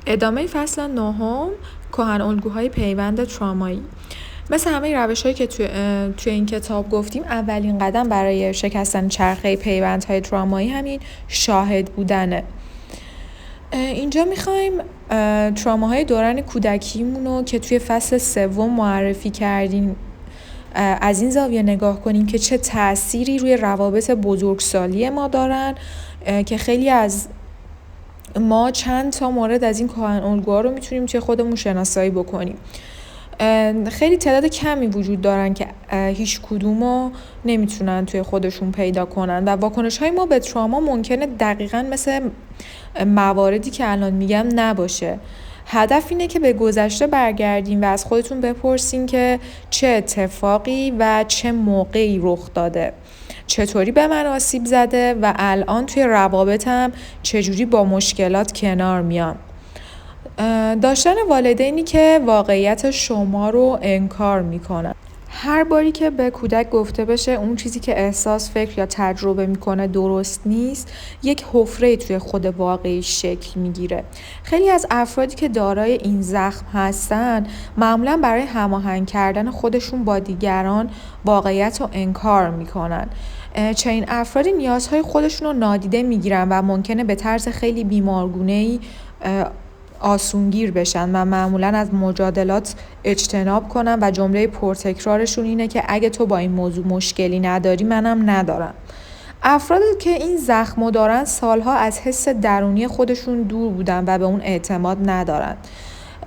ادامه فصل 9 کهن الگوهای پیوند ترامایی. مثل همه روش‌هایی که توی این کتاب گفتیم، اولین قدم برای شکستن چرخه پیوندهای ترامایی همین شاهد بودنه. اینجا میخوایم تراماهای دوران کودکیمون رو که توی فصل 3 معرفی کردیم از این زاویه نگاه کنیم که چه تأثیری روی روابط بزرگسالی ما دارن که خیلی از ما چند تا مورد از این کهن الگوها رو میتونیم توی خودمون شناسایی بکنیم. خیلی تعداد کمی وجود دارن که هیچ کدومو نمیتونن توی خودشون پیدا کنن و واکنش‌های ما به تراما ممکنه دقیقاً مثل مواردی که الان میگم نباشه. هدف اینه که به گذشته برگردیم و از خودتون بپرسین که چه اتفاقی و چه موقعی رخ داده، چطوری به من آسیب زده و الان توی روابطم چجوری با مشکلات کنار میام. داشتن والدینی که واقعیت شما رو انکار میکنن. هر باری که به کودک گفته بشه اون چیزی که احساس، فکر یا تجربه میکنه درست نیست، یک حفره توی خود واقعی شکل میگیره. خیلی از افرادی که دارای این زخم هستن معمولا برای هماهنگ کردن خودشون با دیگران واقعیت رو انکار میکنن. چنین افرادی نیازهای خودشون رو نادیده میگیرن و ممکنه به طرز خیلی بیمارگونه‌ای آسونگیر بشن و معمولاً از مجادلات اجتناب کنن و جمله پرتکرارشون اینه که اگه تو با این موضوع مشکلی نداری منم ندارم. افرادی که این زخمو دارن سالها از حس درونی خودشون دور بودن و به اون اعتماد ندارن.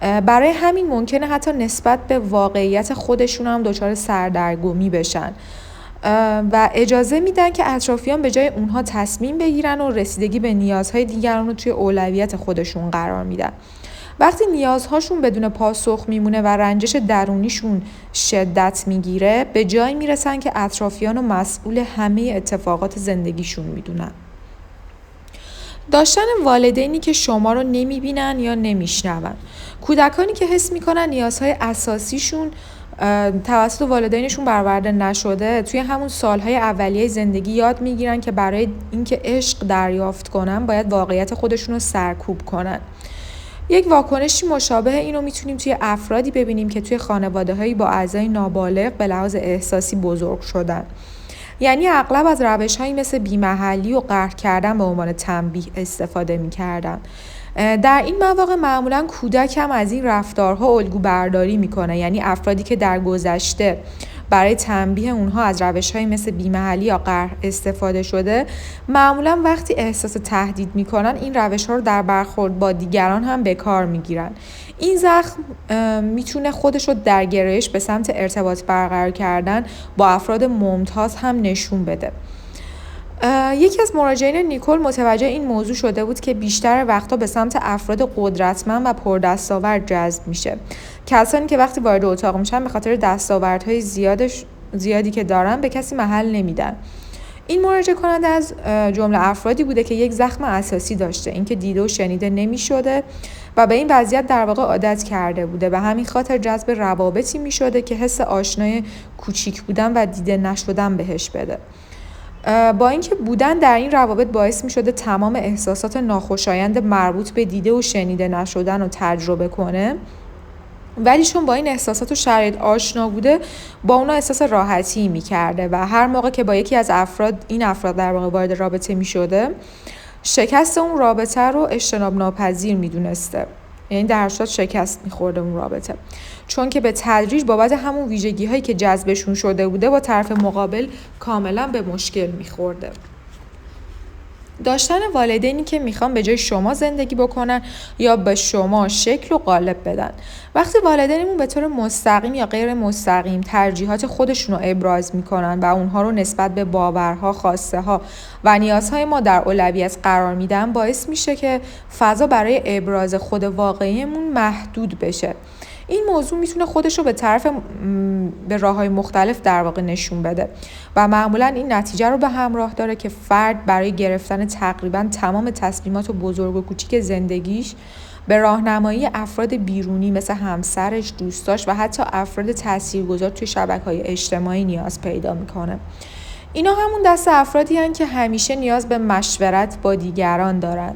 برای همین ممکنه حتی نسبت به واقعیت خودشون هم دچار سردرگمی بشن و اجازه میدن که اطرافیان به جای اونها تصمیم بگیرن و رسیدگی به نیازهای دیگران رو توی اولویت خودشون قرار میدن. وقتی نیازهاشون بدون پاسخ میمونه و رنجش درونیشون شدت میگیره، به جای میرسن که اطرافیان رو مسئول همه اتفاقات زندگیشون میدونن. داشتن والدینی که شما رو نمیبینن یا نمیشنون. کودکانی که حس میکنن نیازهای اساسیشون توسط والدینشون برآورده نشده، توی همون سالهای اولیه زندگی یاد میگیرن که برای اینکه عشق دریافت کنن باید واقعیت خودشون رو سرکوب کنن. یک واکنشی مشابه اینو میتونیم توی افرادی ببینیم که توی خانواده‌هایی با اعضای نابالغ به لحاظ احساسی بزرگ شدن. یعنی اغلب از روش‌هایی مثل بی‌محلی و قهر کردن به عنوان تنبیه استفاده می‌کردن. در این مواقع معمولاً کودک هم از این رفتارها الگو برداری میکنه. یعنی افرادی که در گذشته برای تنبیه اونها از روش‌های مثل بی‌محلی یا قهر استفاده شده، معمولاً وقتی احساس تهدید میکنن این روش‌ها رو در برخورد با دیگران هم به کار میگیرن. این زخم میتونه خودش رو در گرایش به سمت ارتباط برقرار کردن با افراد ممتاز هم نشون بده. یکی از مراجعین نیکول متوجه این موضوع شده بود که بیشتر وقتا به سمت افراد قدرتمند و پردستاورد جذب میشه. کسانی که وقتی وارد اتاق میشن به خاطر دستاوردهای زیادی که دارن به کسی محل نمیدن. این مراجعه کننده از جمله افرادی بوده که یک زخم اساسی داشته، اینکه دیده و شنیده نمیشده و به این وضعیت در واقع عادت کرده بوده و همین خاطر جذب روابطی میشده که حس آشنای کوچیک بودن و دیده نشدن بهش بده. با اینکه بودن در این روابط باعث می شده تمام احساسات ناخوشایند مربوط به دیده و شنیده نشدن رو تجربه کنه، ولی چون با این احساسات و شرایط آشنا بوده با اونا احساس راحتی می کرده و هر موقع که با یکی از این افراد در واقع وارد رابطه می شده، شکست اون رابطه رو اجتناب ناپذیر می دونسته. یعنی در صورت شکست می‌خورده اون رابطه، چون که به تدریج بابت همون ویژگی هایی که جذبشون شده بوده با طرف مقابل کاملا به مشکل می‌خورده. داشتن والدینی که میخوان به جای شما زندگی بکنن یا به شما شکل و قالب بدن. وقتی والدینمون به طور مستقیم یا غیر مستقیم ترجیحات خودشون رو ابراز میکنن و اونها رو نسبت به باورها، خواسته ها و نیازهای ما در اولویت قرار میدن، باعث میشه که فضا برای ابراز خود واقعیمون محدود بشه. این موضوع میتونه خودش رو به راه‌های مختلف در واقع نشون بده و معمولاً این نتیجه رو به همراه داره که فرد برای گرفتن تقریباً تمام تصمیمات بزرگ و کوچیک زندگیش به راهنمایی افراد بیرونی مثل همسرش، دوستاش و حتی افراد تاثیرگذار توی شبکه‌های اجتماعی نیاز پیدا میکنه. اینا همون دست افرادی هستن که همیشه نیاز به مشورت با دیگران دارن.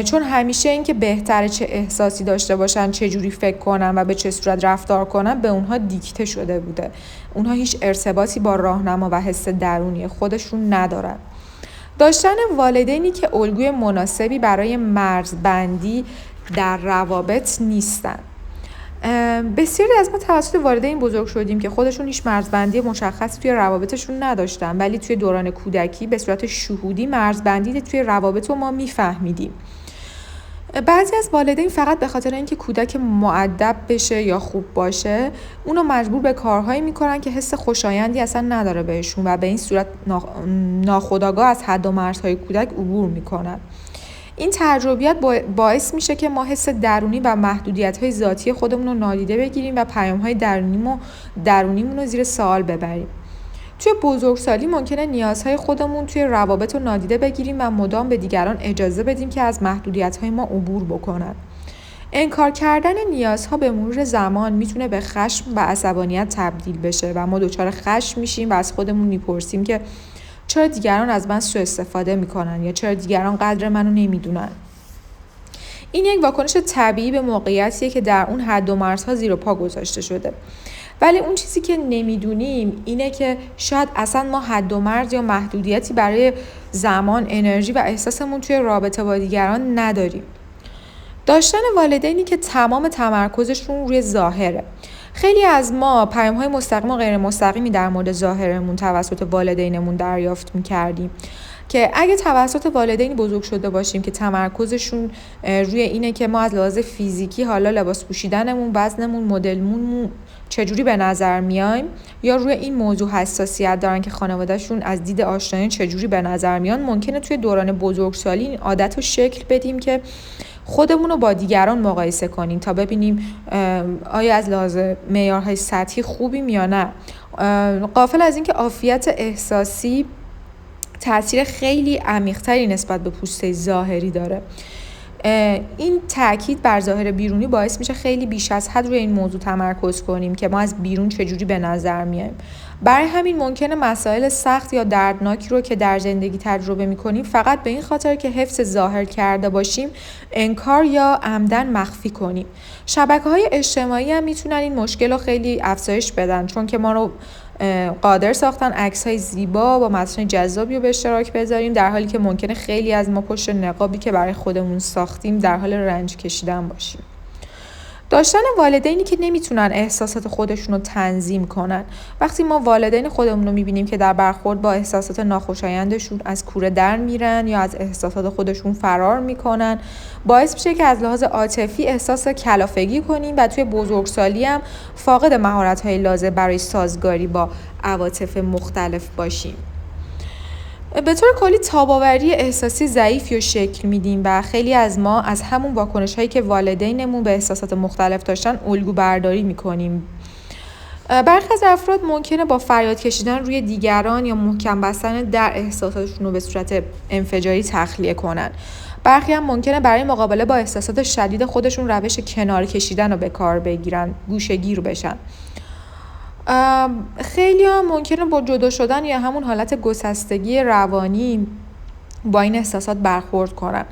چون همیشه این که بهتره چه احساسی داشته باشن، چه جوری فکر کنن و به چه صورت رفتار کنن به اونها دیکته شده بوده. اونها هیچ ارتباطی با راهنما و حس درونی خودشون ندارن. داشتن والدینی که الگوی مناسبی برای مرزبندی در روابط نیستن. بسیاری از ما توسط والدین بزرگ شدیم که خودشون هیچ مرزبندی مشخصی توی روابطشون نداشتن، ولی توی دوران کودکی به صورت شهودی مرزبندی توی روابط رو ما میفهمیدیم. بعضی از والدین فقط به خاطر اینکه کودک مؤدب بشه یا خوب باشه اونو مجبور به کارهایی میکنن که حس خوشایندی اصلا نداره بهشون و به این صورت ناخودآگاه از حد و مرزهای کودک عبور میکنن. این تجربیات باعث میشه که ما حس درونی و محدودیت‌های ذاتی خودمون رو نادیده بگیریم و پیام‌های درونیمون رو زیر سوال ببریم. توی بزرگسالی ممکنه نیازهای خودمون توی روابط رو نادیده بگیریم و مدام به دیگران اجازه بدیم که از محدودیت‌های ما عبور بکنن. انکار کردن نیازها به مرور زمان میتونه به خشم و عصبانیت تبدیل بشه و ما دچار خشم میشیم و از خودمون میپرسیم که چرا دیگران از من سوء استفاده میکنن یا چرا دیگران قدر منو نمیدونن. این یک واکنش طبیعی به موقعیتیه که در اون حد و مرزها زیر و پا گذاشته شده. ولی اون چیزی که نمیدونیم اینه که شاید اصلا ما حد و مرز یا محدودیتی برای زمان، انرژی و احساسمون توی رابطه با دیگران نداریم. داشتن والدینی که تمام تمرکزشون روی ظاهره. خیلی از ما پیام‌های مستقیم و غیر مستقیمی در مورد ظاهرمون توسط والدینمون دریافت می‌کردیم که اگه توسط والدینی بزرگ شده باشیم که تمرکزشون روی اینه که ما از لحاظ فیزیکی حالا لباس پوشیدنمون، وزنمون، مدلمون چجوری به نظر میایم یا روی این موضوع حساسیت دارن که خانوادهشون از دید آشنایی چجوری به نظر میان، ممکنه توی دوران بزرگسالی این عادت رو شکل بدیم که خودمون رو با دیگران مقایسه کنیم تا ببینیم آیا از لحاظ معیارهای سطحی خوبیم یا نه، غافل از اینکه عافیت احساسی تأثیر خیلی عمیق‌تری نسبت به پوسته ظاهری داره. این تاکید بر ظاهر بیرونی باعث میشه خیلی بیش از حد روی این موضوع تمرکز کنیم که ما از بیرون چجوری به نظر میایم. برای همین ممکنه مسائل سخت یا دردناکی رو که در زندگی تجربه میکنیم فقط به این خاطر که حفظ ظاهر کرده باشیم انکار یا عمدن مخفی کنیم. شبکه‌های اجتماعی هم میتونن این مشکل رو خیلی افزایش بدن، چون که ما رو قادر ساختن عکس‌های زیبا با متن جذابی رو به اشتراک بذاریم، در حالی که ممکنه خیلی از ما پشت نقابی که برای خودمون ساختیم در حال رنج کشیدن باشیم. داشتن والدینی که نمیتونن احساسات خودشون رو تنظیم کنن. وقتی ما والدین خودمون رو میبینیم که در برخورد با احساسات ناخوشایندشون از کوره در میرن یا از احساسات خودشون فرار میکنن، باعث میشه که از لحاظ عاطفی احساس کلافگی کنیم و توی بزرگسالی هم فاقد مهارت‌های لازم برای سازگاری با عواطف مختلف باشیم. به طور کلی تاب‌آوری احساسی ضعیفی رو شکل میدیم و خیلی از ما از همون واکنش‌هایی که والدینمون به احساسات مختلف داشتن الگو برداری میکنیم. برخی از افراد ممکنه با فریاد کشیدن روی دیگران یا محکم بستن در احساساتشون رو به صورت انفجاری تخلیه کنن. برخی هم ممکنه برای مقابله با احساسات شدید خودشون روش کنار کشیدن رو به کار بگیرن، گوشه‌گیر بشن. خیلی هم ممکنه با جدا شدن یا همون حالت گسستگی روانی با این احساسات برخورد کنن.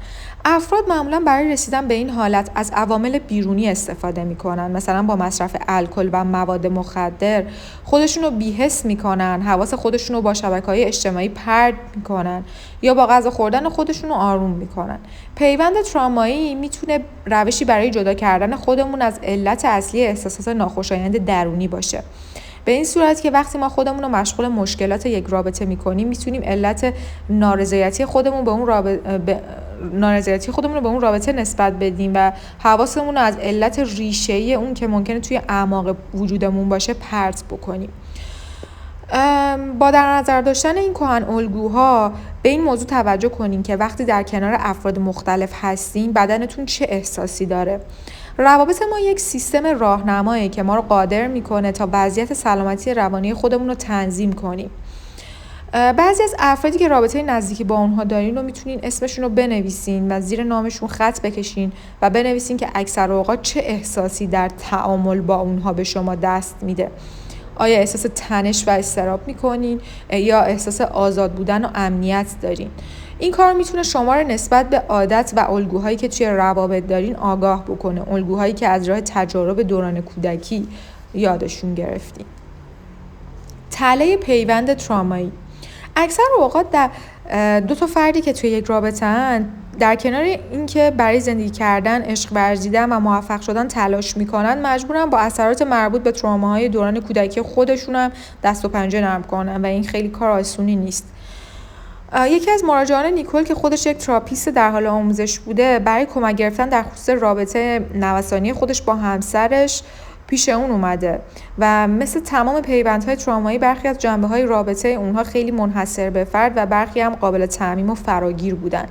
افراد معمولا برای رسیدن به این حالت از عوامل بیرونی استفاده میکنن، مثلا با مصرف الکل و مواد مخدر خودشون رو بی‌حس میکنن، حواس خودشون رو با شبکه‌های اجتماعی پرت میکنن یا با غذا خوردن خودشون رو آروم میکنن. پیوند ترامایی میتونه روشی برای جدا کردن خودمون از علت اصلی احساسات ناخوشایند درونی باشه. به این صورت که وقتی ما خودمون رو مشغول مشکلات یک رابطه میکنیم میتونیم علت نارضایتی خودمون به اون رابطه نسبت بدیم و حواسمون رو از علت ریشه‌ای اون که ممکنه توی اعماق وجودمون باشه پرت بکنیم. با در نظر داشتن این کهن الگوها به این موضوع توجه کنیم که وقتی در کنار افراد مختلف هستیم بدنتون چه احساسی داره. روابط ما یک سیستم راهنماییه که ما رو قادر میکنه تا وضعیت سلامتی روانی خودمون رو تنظیم کنیم. بعضی از افرادی که رابطه نزدیکی با اونها دارین رو میتونین اسمشون رو بنویسین و زیر نامشون خط بکشین و بنویسین که اکثر اوقات چه احساسی در تعامل با اونها به شما دست میده. آیا احساس تنش و اضطراب میکنین یا احساس آزاد بودن و امنیت دارین؟ این کار میتونه شما رو نسبت به عادت و الگوهایی که توی روابط دارین آگاه بکنه، الگوهایی که از راه تجارب دوران کودکی یادشون گرفتین. تله پیوند ترامایی. اکثر اوقات دو تا فردی که توی یک رابطه هن در کنار اینکه برای زندگی کردن، عشق ورزیدن و موفق شدن تلاش میکنن، مجبورن با اثرات مربوط به تروماهای دوران کودکی خودشون هم دست و پنجه نرم کنن و این خیلی کار آسونی نیست. یکی از مراجعان نیکول که خودش یک تراپیست در حال آموزش بوده، برای کمک گرفتن در خصوص رابطه نوسانی خودش با همسرش پیش اون اومده و مثل تمام پیوندهای ترومایی برخی از جنبه‌های رابطه اونها خیلی منحصر به فرد و برخی هم قابل تعمیم و فراگیر بودن.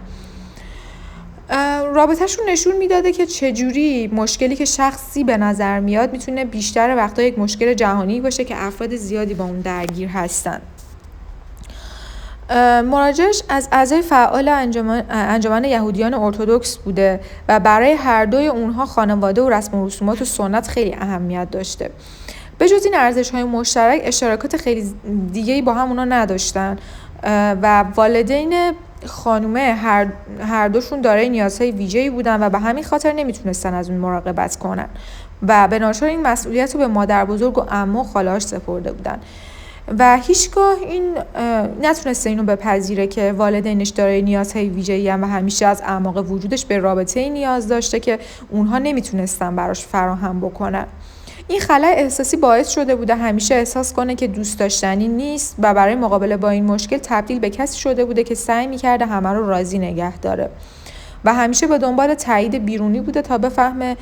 رابطهشون نشون میداده که چجوری مشکلی که شخصی به نظر میاد میتونه بیشتر وقتا یک مشکل جهانی باشه که افراد زیادی با اون درگیر هستن. مراجعش از اعضای فعال انجمن یهودیان ارتدوکس بوده و برای هر دوی اونها خانواده و رسم و رسومات و سنت خیلی اهمیت داشته. به جز این ارزش‌های مشترک، اشتراکات خیلی دیگه‌ای با هم اونا نداشتن و والدین خانومه هر دوشون دارای نیازهای ویژه‌ای بودن و به همین خاطر نمیتونستن از اون مراقبت کنن و به ناچار این مسئولیت رو به مادر بزرگ و عمو و خاله‌اش سپرده بودن و هیچگاه این نتونسته اینو بپذیره که والدینش دارای نیازهای ویژه‌ای و همیشه از اعماق وجودش به رابطه‌ای نیاز داشته که اونها نمیتونستن براش فراهم بکنن. این خلأ احساسی باعث شده بوده همیشه احساس کنه که دوست داشتنی نیست و برای مقابله با این مشکل تبدیل به کسی شده بوده که سعی می‌کرده همه رو راضی نگه داره و همیشه به دنبال تایید بیرونی بوده تا بفهمه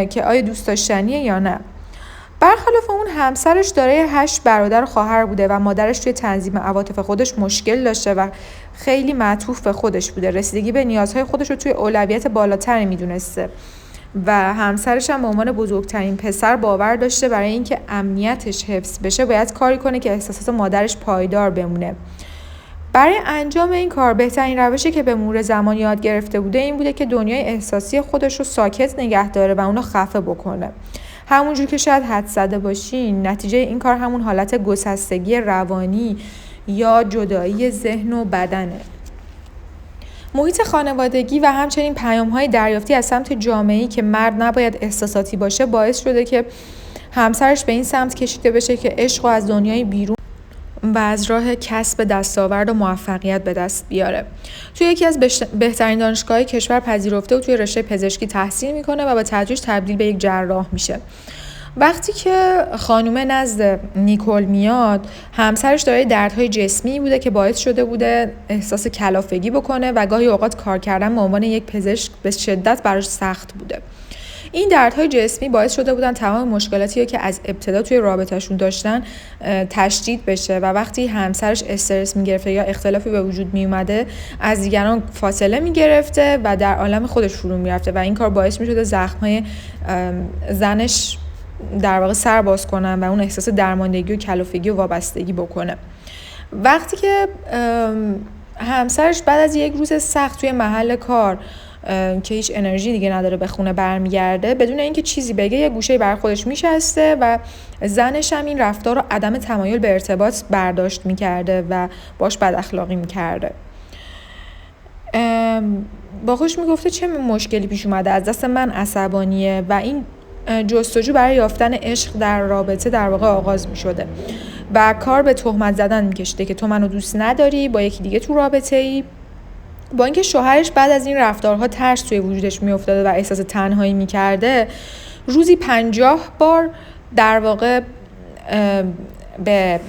که آیا دوست داشتنیه یا نه. برخلاف اون، همسرش دارای 8 برادر و خواهر بوده و مادرش توی تنظیم عواطف خودش مشکل داشته و خیلی معطوف به خودش بوده. رسیدگی به نیازهای خودش رو توی اولویت بالاتر میدونسته و همسرش هم به عنوان بزرگترین پسر باور داشته برای اینکه امنیتش حفظ بشه باید کاری کنه که احساسات مادرش پایدار بمونه. برای انجام این کار بهترین روشی که به مرور زمان یاد گرفته بوده این بوده که دنیای احساسی خودش رو ساکت نگه داره و اونو خفه بکنه. همونجور که شاید حد زده باشین، نتیجه این کار همون حالت گسستگی روانی یا جدایی ذهن و بدنه. محیط خانوادگی و همچنین پیام‌های دریافتی از سمت جامعه‌ای که مرد نباید احساساتی باشه باعث شده که همسرش به این سمت کشیده بشه که عشق و از دنیای بیرون و از راه کسب دستاورد و موفقیت به دست بیاره. توی یکی از بهترین دانشگاه‌های کشور پذیرفته و توی رشته پزشکی تحصیل میکنه و به تدریج تبدیل به یک جراح میشه. وقتی که خانومه نزد نیکول میاد، همسرش دارای دردهای جسمی بوده که باعث شده بوده احساس کلافگی بکنه و گاهی اوقات کار کردن به عنوان یک پزشک به شدت براش سخت بوده. این دردهای جسمی باعث شده بودن تمام مشکلاتی که از ابتدا توی رابطه‌شون داشتن تشدید بشه و وقتی همسرش استرس میگرفته یا اختلافی به وجود میومده از دیگران فاصله میگرفته و در عالم خودش فرو میرفته و این کار باعث میشده زخم‌های زنش در واقع سر باز کنن و اون احساس درماندگی و کلافگی و وابستگی بکنه. وقتی که همسرش بعد از یک روز سخت توی محل کار که هیچ انرژی دیگه نداره به خونه برمیگرده، بدون اینکه چیزی بگه یه گوشه بر خودش میشسته و زنش هم این رفتار رو عدم تمایل به ارتباط برداشت میکرده و باش بد اخلاقی میکرده. با خودش میگفته چه مشکلی پیش اومده، از دست من عصبانیه و این جستجو برای یافتن عشق در رابطه در واقع آغاز میشده و کار به تهمت زدن میکشیده که تو منو دوست نداری، با یکی دیگه تو رابطه ای. با اینکه شوهرش بعد از این رفتارها ترس توی وجودش میافتاده و احساس تنهایی میکرده، روزی 50 بار در واقع به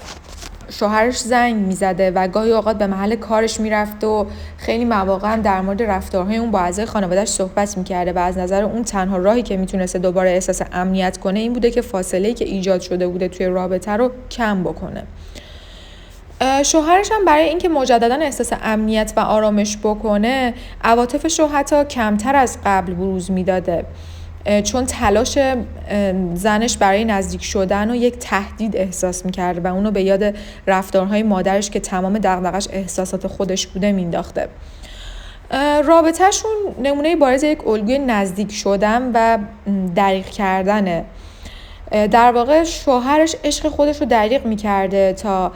شوهرش زنگ میزده و گاهی اوقات به محل کارش میرفت و خیلی مواقع هم در مورد رفتارهای اون با اعضای خانواده‌اش صحبت میکرده و از نظر اون تنها راهی که میتونسته دوباره احساس امنیت کنه این بوده که فاصله‌ای که ایجاد شده بوده توی رابطه رو کم بکنه. شوهرش هم برای اینکه مجددا احساس امنیت و آرامش بکنه عواطفش رو حتی کمتر از قبل بروز میداده، چون تلاش زنش برای نزدیک شدن و یک تهدید احساس میکرده و اونو به یاد رفتارهای مادرش که تمام دغدغش احساسات خودش بوده مینداخته. رابطهشون نمونه بارز یک الگوی نزدیک شدن و دریغ کردنه در واقع شوهرش عشق خودش رو دریغ میکرده تا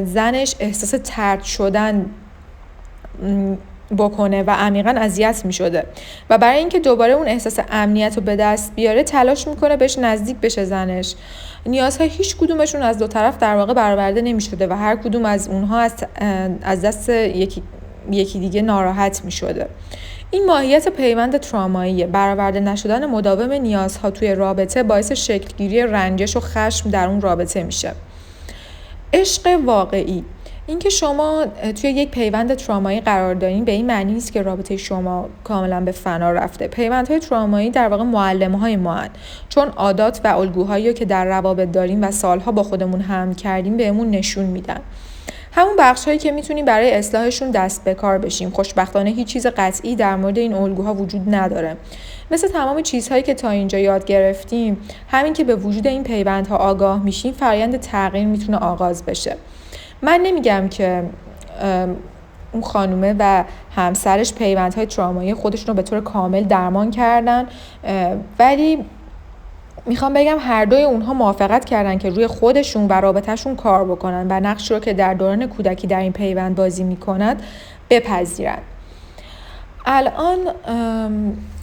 زنش احساس طرد شدن بکنه و عمیقا اذیت میشده و برای اینکه دوباره اون احساس امنیت رو به دست بیاره تلاش میکنه بهش نزدیک بشه زنش. نیازهای هیچ کدومشون از دو طرف در واقع برآورده نمیشده و هر کدوم از اونها از دست یکی دیگه ناراحت میشده. این ماهیت پیوند تراماییه. برآورده نشدن مداوم نیازها توی رابطه باعث شکلگیری رنجش و خشم در اون رابطه میشه. عشق واقعی، اینکه شما توی یک پیوند ترامایی قرار دارین به این معنی نیست که رابطه شما کاملا به فنا رفته. پیوندهای ترامایی در واقع معلم‌های ما هستند، چون عادات و الگوهایی که در روابط داریم و سالها با خودمون حمل کردیم بهمون نشون میدن. همون بخش‌هایی که میتونیم برای اصلاحشون دست به کار بشیم. خوشبختانه هیچ چیز قطعی در مورد این الگوها وجود نداره. مثل تمام چیزهایی که تا اینجا یاد گرفتیم، همین که به وجود این پیوندها آگاه میشیم، فرآیند تغییر میتونه آغاز بشه. من نمیگم که اون خانومه و همسرش پیوندهای ترامایی خودشون رو به طور کامل درمان کردن، ولی میخوام بگم هر دوی اونها موافقت کردن که روی خودشون و رابطهشون کار بکنن و نقش رو که در دوران کودکی در این پیوند بازی میکنند بپذیرن. الان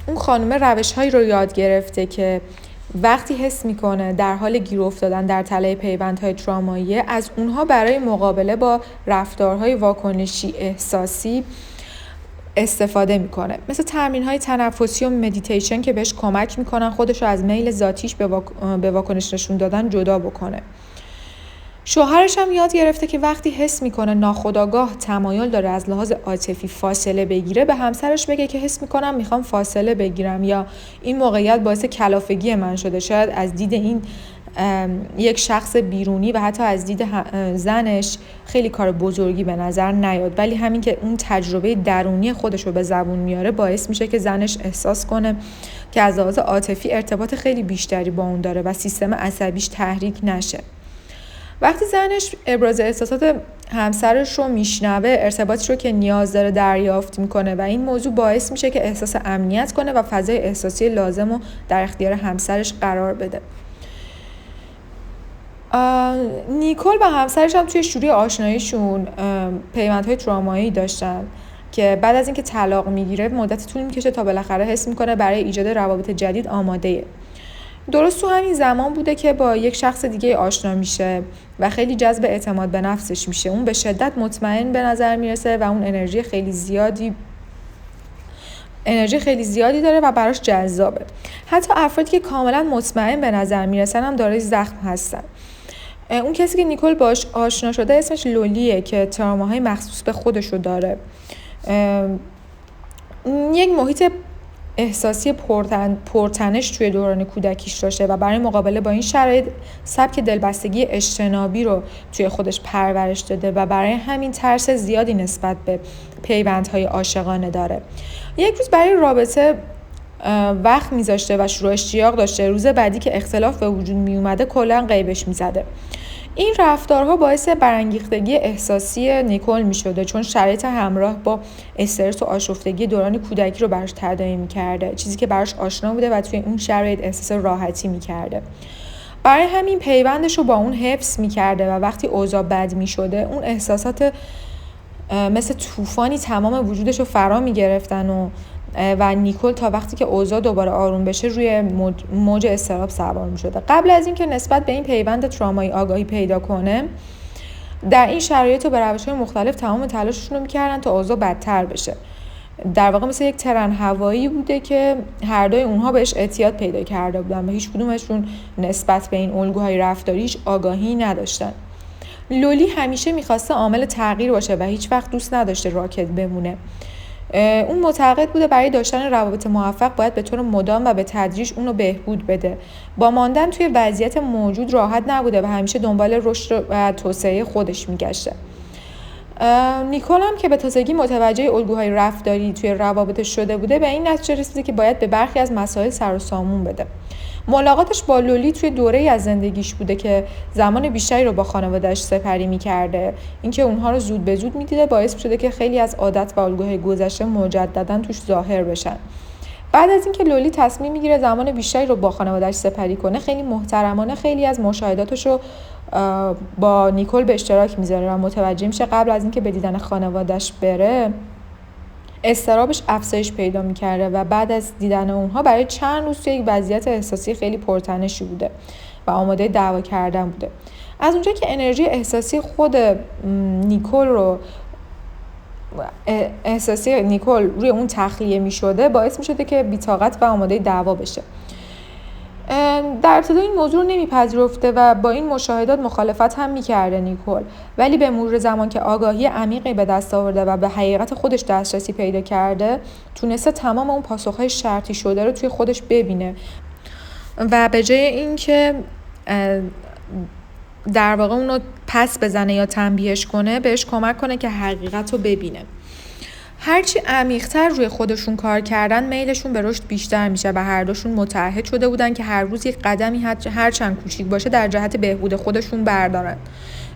اون خانومه روش‌هایی رو یاد گرفته که وقتی حس میکنه در حال گیر افتادن در تله پیوندهای ترامایی، از اونها برای مقابله با رفتارهای واکنشی احساسی استفاده میکنه، مثل تمرین‌های تنفسی و مدیتیشن که بهش کمک میکنن خودش رو از میل ذاتیش به واکنش نشون دادن جدا بکنه. شوهرش هم یاد گرفته که وقتی حس میکنه ناخودآگاه تمایل داره از لحاظ عاطفی فاصله بگیره، به همسرش بگه که حس میکنم میخوام فاصله بگیرم یا این موقعیت باعث کلافگی من شده. شاید از دید این یک شخص بیرونی و حتی از دید زنش خیلی کار بزرگی به نظر نیاد، ولی همین که اون تجربه درونی خودش رو به زبون میاره باعث میشه که زنش احساس کنه که از لحاظ عاطفی ارتباط خیلی بیشتری با اون داره و سیستم عصبیش تحریک نشه. وقتی زنش ابراز احساسات همسرش رو میشنوه، ارتباطی رو که نیاز داره دریافت میکنه و این موضوع باعث میشه که احساس امنیت کنه و فضای احساسی لازم رو در اختیار همسرش قرار بده. نیکول و همسرش هم توی شروع آشناییشون پیوندهای ترامایی داشتن که بعد از اینکه طلاق میگیره مدت طول میکشه تا بالاخره حس میکنه برای ایجاد روابط جدید آماده‌ایه. درست تو همین زمان بوده که با یک شخص دیگه آشنا میشه و خیلی جذب اعتماد به نفسش میشه. اون به شدت مطمئن به نظر میرسه و اون انرژی خیلی زیادی داره و براش جذابه. حتی افرادی که کاملا مطمئن به نظر میرسن هم دارای زخم هستن. اون کسی که نیکول باش آشنا شده اسمش لولیه که تراماهای مخصوص به خودشو داره. یک محیط احساسی پرتنش توی دوران کودکیش داشته و برای مقابله با این شرایط سبک دلبستگی اجتنابی رو توی خودش پرورش داده و برای همین ترس زیادی نسبت به پیوندهای عاشقانه داره. یک روز برای رابطه وقت میذاشته و شروع اشتیاق داشته. روز بعدی که اختلاف به وجود می اومده کلا غیبش میزده. این رفتارها باعث برانگیختگی احساسی نیکول میشده، چون شرایط همراه با استرس و آشفتگی دوران کودکی رو براش تداعی میکرده، چیزی که براش آشنا بوده و توی اون شرایط احساس راحتی میکرده. برای همین پیوندش رو با اون حفظ میکرده و وقتی اوضاع بد میشده اون احساسات مثل طوفانی تمام وجودش رو فرا میگرفتن و نیکول تا وقتی که اوضاع دوباره آروم بشه روی موج اضطراب سوار می‌شده. قبل از اینکه نسبت به این پیوند ترامایی آگاهی پیدا کنه، در این شرایط به روش‌های مختلف تمام تلاششون رو می‌کردن تا اوضاع بدتر بشه. در واقع مثل یک ترن هوایی بوده که هر دوی اونها بهش اعتیاد پیدا کرده بودن و هیچ کدومشون نسبت به این الگوهای رفتاریش آگاهی نداشتن. لولی همیشه می‌خواسته عامل تغییر باشه و هیچ وقت دوست نداشته راکد بمونه. اون معتقد بوده برای داشتن روابط موفق باید به طور مدام و به تدریج اونو بهبود بده. با ماندن توی وضعیت موجود راحت نبوده و همیشه دنبال رشد و توسعه خودش میگشته. نیکول هم که به تازگی متوجه الگوهای رفتاری توی روابطش شده بوده به این نتیجه رسیده که باید به برخی از مسائل سر و سامون بده. ملاقاتش با لولی توی دوره‌ای از زندگیش بوده که زمان بیشتری رو با خانواده‌اش سپری می‌کرده. اینکه اونها رو زود به زود می‌دیده باعث شده که خیلی از عادت و الگوهای گذشته مجدداً توش ظاهر بشن. بعد از اینکه لولی تصمیم میگیره زمان بیشتری رو با خانواده‌اش سپری کنه، خیلی محترمانه خیلی از مشاهداتش رو با نیکول به اشتراک میذاره و متوجه میشه قبل از اینکه به دیدن خانواده‌اش بره اضطرابش افزایش پیدا میکرده و بعد از دیدن اونها برای چند روز توی یک وضعیت احساسی خیلی پرتنشی بوده و آماده دعوا کردن بوده. از اونجا که انرژی احساسی نیکول روی اون تخلیه می شده، باعث می شده که بی‌طاقت و آماده دعوا بشه. در ابتدا این موضوع رو نمیپذیرفته و با این مشاهدات مخالفت هم میکرده نیکول، ولی به مرور زمان که آگاهی عمیقی به دست آورده و به حقیقت خودش دسترسی پیدا کرده، تونسته تمام اون پاسخهای شرطی شده رو توی خودش ببینه و به جای اینکه در واقع اونو پس بزنه یا تنبیهش کنه، بهش کمک کنه که حقیقت رو ببینه. هرچی عمیق‌تر روی خودشون کار کردن، میلشون به رشد بیشتر میشه و هر دوشون متعهد شده بودن که هر روز یک قدمی هر چند کوچیک باشه در جهت بهبود خودشون بردارن.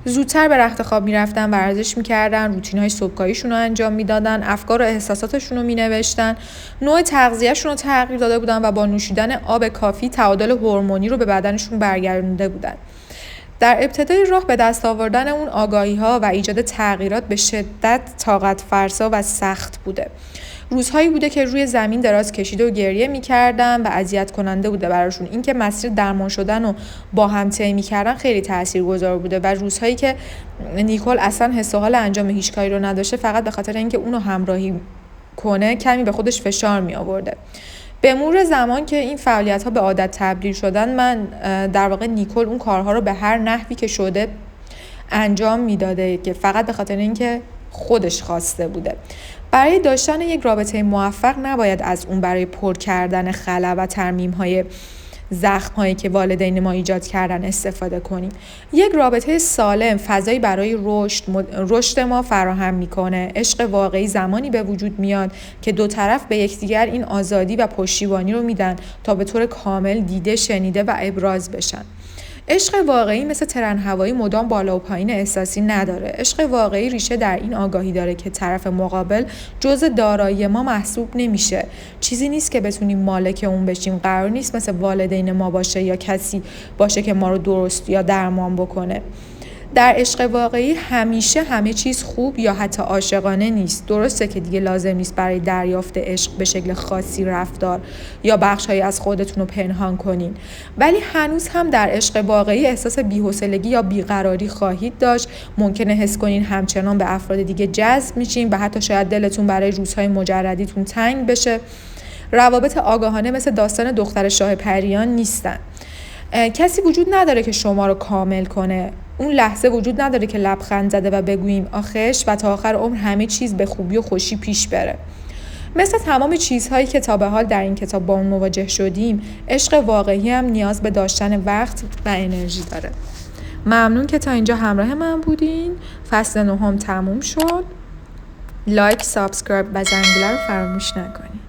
زودتر به رخت خواب میرفتن، ورزش میکردن، روتین‌های صبحگاهیشون رو انجام میدادن، افکار و احساساتشون رو مینوشتن، نوع تغذیه‌شون رو تغییر داده بودن و با نوشیدن آب کافی تعادل هورمونی رو به بدنشون برگردونده بودن. در ابتدای راه به دست آوردن اون آگاهی‌ها و ایجاد تغییرات به شدت طاقت فرسا و سخت بوده. روزهایی بوده که روی زمین دراز کشیده و گریه می‌کردن و اذیت کننده بوده براشون. اینکه مسیر درمان شدن رو با هم طی می‌کردن خیلی تاثیرگذار بوده و روزهایی که نیکول اصلا حس و حال انجام هیچ کاری رو نداشته، فقط به خاطر اینکه اونو همراهی کنه کمی به خودش فشار می‌آورده. به مرور زمان که این فعالیت‌ها به عادت تبدیل شدن، من در واقع نیکول اون کارها رو به هر نحوی که شده انجام میداده که فقط به خاطر اینکه خودش خواسته بوده. برای داشتن یک رابطه موفق نباید از اون برای پر کردن خلا و ترمیم‌های زخم‌هایی که والدین ما ایجاد کردن استفاده کنیم. یک رابطه سالم فضایی برای رشد ما فراهم میکنه. عشق واقعی زمانی به وجود میاد که دو طرف به یکدیگر این آزادی و پشتیبانی رو میدن تا به طور کامل دیده، شنیده و ابراز بشن. عشق واقعی مثل ترن هوایی مدام بالا و پایین احساسی نداره. عشق واقعی ریشه در این آگاهی داره که طرف مقابل جزء دارایی ما محسوب نمیشه. چیزی نیست که بتونیم مالک اون بشیم. قرار نیست مثل والدین ما باشه یا کسی باشه که ما رو درست یا درمان بکنه. در عشق واقعی همیشه همه چیز خوب یا حتی عاشقانه نیست. درسته که دیگه لازم نیست برای دریافت عشق به شکل خاصی رفتار یا بخش‌هایی از خودتون رو پنهان کنین، ولی هنوز هم در عشق واقعی احساس بی‌حوصلگی یا بیقراری خواهید داشت. ممکنه حس کنین همچنان به افراد دیگه جذب میشین و حتی شاید دلتون برای روزهای مجردیتون تنگ بشه. روابط آگاهانه مثل داستان دختر شاه پریان نیستن. کسی وجود نداره که شما رو کامل کنه. اون لحظه وجود نداره که لبخند زده و بگوییم آخش و تا آخر عمر همه چیز به خوبی و خوشی پیش بره. مثل تمام چیزهایی که تا به حال در این کتاب با اون مواجه شدیم، عشق واقعی هم نیاز به داشتن وقت و انرژی داره. ممنون که تا اینجا همراه من بودین. فصل 9 تموم شد. لایک، سابسکرایب و زنگوله رو فراموش نکنین.